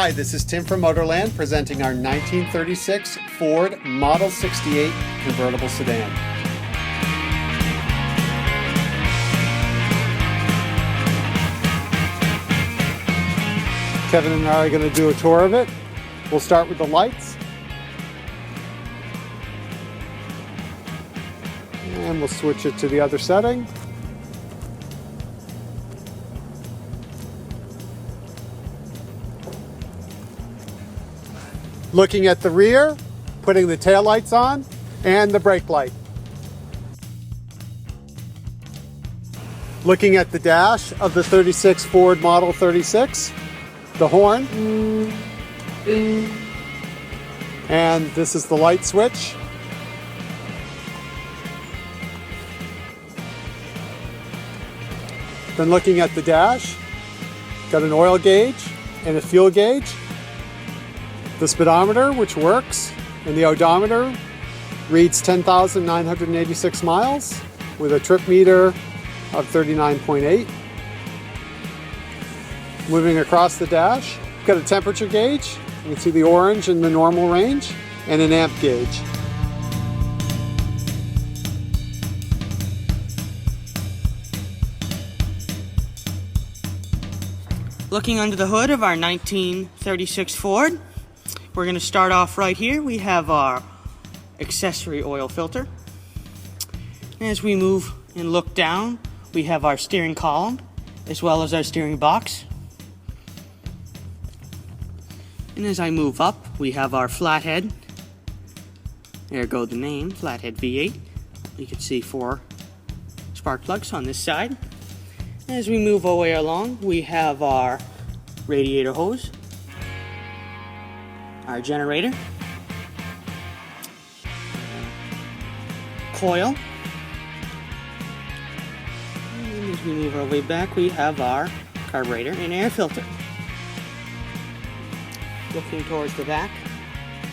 Hi, this is Tim from Motorland presenting our 1936 Ford Model 68 Convertible Sedan. Kevin and I are going to do a tour of it. We'll start with the lights. And we'll switch it to the other setting. Looking at the rear, putting the taillights on, and the brake light. Looking at the dash of the 36 Ford Model 36, the horn. And this is the light switch. Then looking at the dash, got an oil gauge and a fuel gauge. The speedometer, which works, and the odometer reads 10,986 miles with a trip meter of 39.8. Moving across the dash, got a temperature gauge. You can see the orange in the normal range, and an amp gauge. Looking under the hood of our 1936 Ford, we're going to start off right here. We have our accessory oil filter. As we move and look down, we have our steering column as well as our steering box. And as I move up, we have our flathead. There go the name, flathead V8. You can see 4 spark plugs on this side. As we move our way along, we have our radiator hose, our generator, coil, and as we move our way back, we have our carburetor and air filter. Looking towards the back,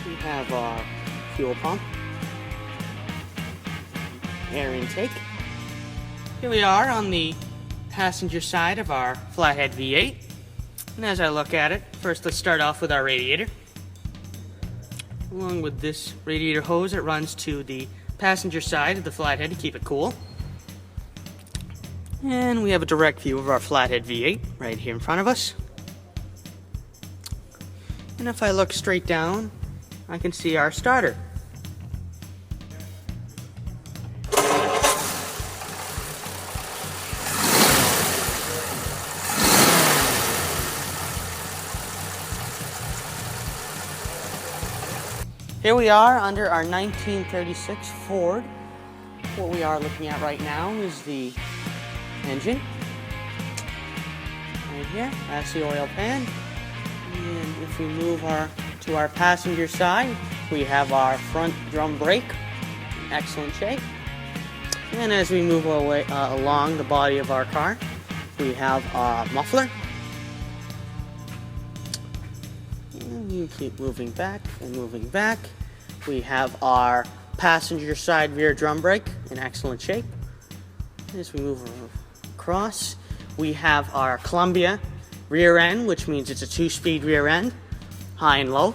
we have our fuel pump, air intake. Here we are on the passenger side of our flathead V8, and as I look at it, first let's start off with our radiator. Along with this radiator hose, it runs to the passenger side of the flathead to keep it cool. And we have a direct view of our flathead V8 right here in front of us. And if I look straight down, I can see our starter. Here we are under our 1936 Ford. What we are looking at right now is the engine. Right here, that's the oil pan. And if we move to our passenger side, we have our front drum brake in excellent shape. And as we move our way along the body of our car, we have our muffler. And you keep moving back and moving back. We have our passenger side rear drum brake in excellent shape. As we move across, we have our Columbia rear end, which means it's a 2-speed rear end, high and low.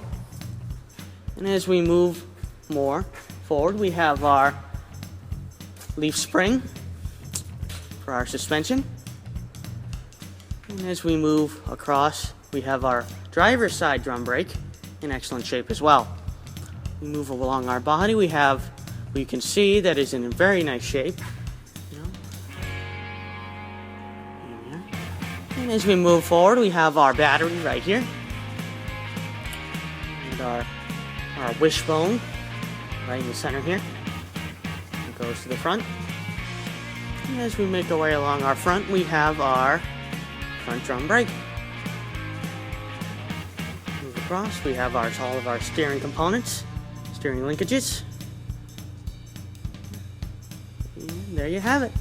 And as we move more forward, we have our leaf spring for our suspension. And as we move across, we have our driver's side drum brake in excellent shape as well. We move along our body, we can see that is in very nice shape. And as we move forward, we have our battery right here. And our wishbone right in the center here. It goes to the front. And as we make our way along our front, we have our front drum brake. Move across, we have all of our steering components, steering linkages. And there you have it.